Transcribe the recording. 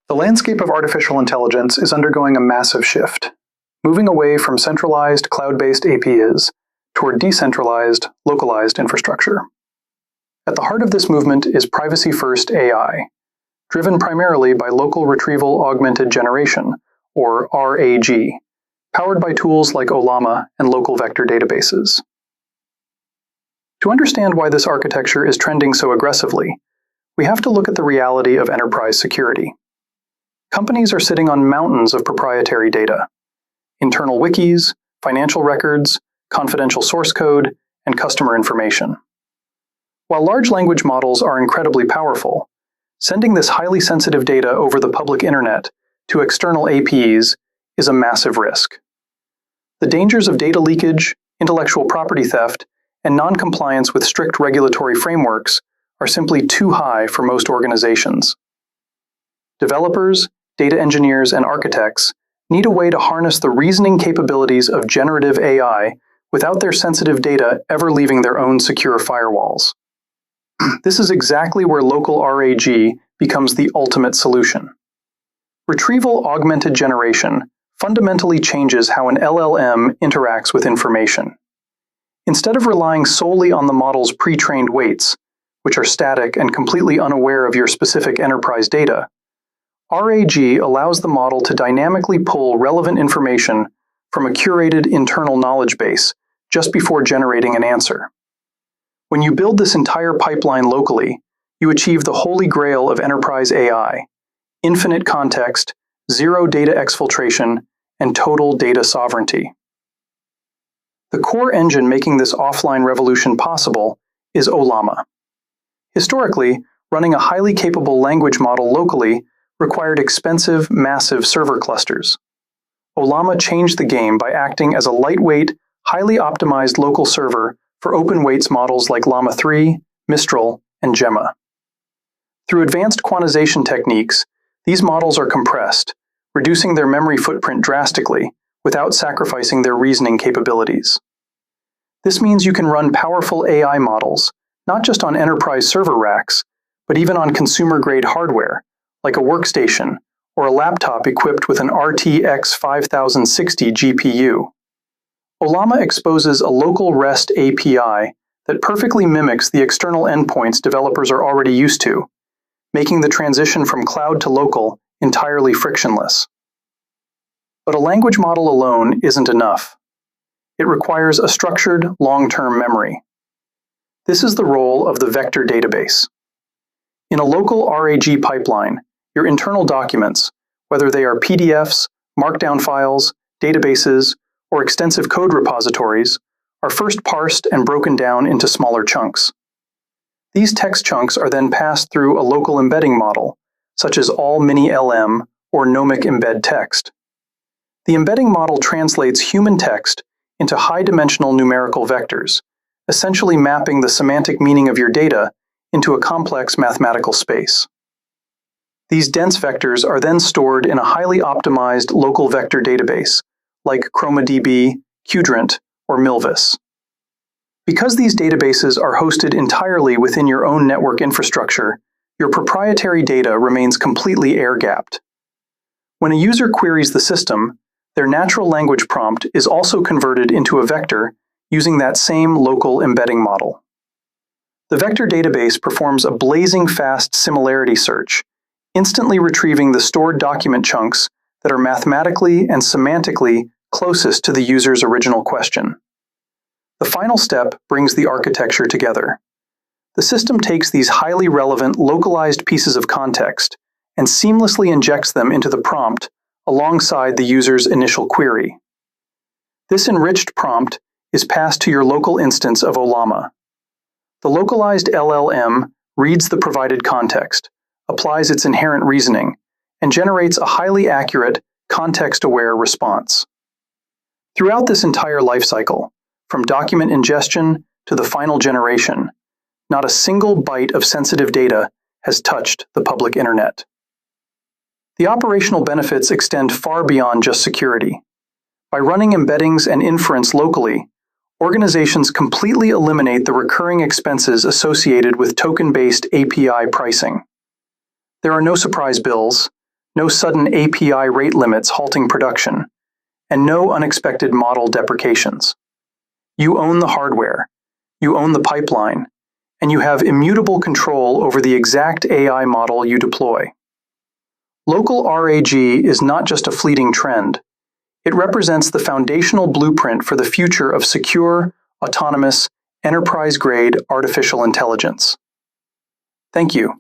The landscape of artificial intelligence is undergoing a massive shift, moving away from centralized, cloud-based APIs toward decentralized, localized infrastructure. At the heart of this movement is privacy-first AI, driven primarily by local Retrieval Augmented Generation, or RAG, powered by tools like Ollama and local vector databases. To understand why this architecture is trending so aggressively, we have to look at the reality of enterprise security. Companies are sitting on mountains of proprietary data: internal wikis, financial records, confidential source code, and customer information. While large language models are incredibly powerful, sending this highly sensitive data over the public internet to external APIs is a massive risk. The dangers of data leakage, intellectual property theft, and non-compliance with strict regulatory frameworks are simply too high for most organizations. Developers, data engineers, and architects need a way to harness the reasoning capabilities of generative AI without their sensitive data ever leaving their own secure firewalls. This is exactly where local RAG becomes the ultimate solution. Retrieval Augmented Generation fundamentally changes how an LLM interacts with information. Instead of relying solely on the model's pre-trained weights, which are static and completely unaware of your specific enterprise data, RAG allows the model to dynamically pull relevant information from a curated internal knowledge base just before generating an answer. When you build this entire pipeline locally, you achieve the holy grail of enterprise AI: infinite context, zero data exfiltration, and total data sovereignty. The core engine making this offline revolution possible is Ollama. Historically, running a highly capable language model locally required expensive, massive server clusters. Ollama changed the game by acting as a lightweight, highly optimized local server for open weights models like Llama 3, Mistral, and Gemma. Through advanced quantization techniques, these models are compressed, reducing their memory footprint drastically without sacrificing their reasoning capabilities. This means you can run powerful AI models, not just on enterprise server racks, but even on consumer-grade hardware, like a workstation or a laptop equipped with an RTX 5060 GPU. Ollama exposes a local REST API that perfectly mimics the external endpoints developers are already used to, making the transition from cloud to local entirely frictionless. But a language model alone isn't enough. It requires a structured, long-term memory. This is the role of the vector database. In a local RAG pipeline, your internal documents, whether they are PDFs, markdown files, databases, or extensive code repositories, are first parsed and broken down into smaller chunks. These text chunks are then passed through a local embedding model, such as all-mini-LM or nomic embed text. The embedding model translates human text into high-dimensional numerical vectors, essentially mapping the semantic meaning of your data into a complex mathematical space. These dense vectors are then stored in a highly optimized local vector database, like ChromaDB, Qdrant, or Milvus. Because these databases are hosted entirely within your own network infrastructure, your proprietary data remains completely air-gapped. When a user queries the system, their natural language prompt is also converted into a vector using that same local embedding model. The vector database performs a blazing fast similarity search, instantly retrieving the stored document chunks that are mathematically and semantically closest to the user's original question. The final step brings the architecture together. The system takes these highly relevant, localized pieces of context and seamlessly injects them into the prompt alongside the user's initial query. This enriched prompt is passed to your local instance of Ollama. The localized LLM reads the provided context, applies its inherent reasoning, and generates a highly accurate, context-aware response. Throughout this entire lifecycle, from document ingestion to the final generation, not a single byte of sensitive data has touched the public internet. The operational benefits extend far beyond just security. By running embeddings and inference locally, organizations completely eliminate the recurring expenses associated with token-based API pricing. There are no surprise bills, no sudden API rate limits halting production, and no unexpected model deprecations. You own the hardware, you own the pipeline, and you have immutable control over the exact AI model you deploy. Local RAG is not just a fleeting trend. It represents the foundational blueprint for the future of secure, autonomous, enterprise-grade artificial intelligence. Thank you.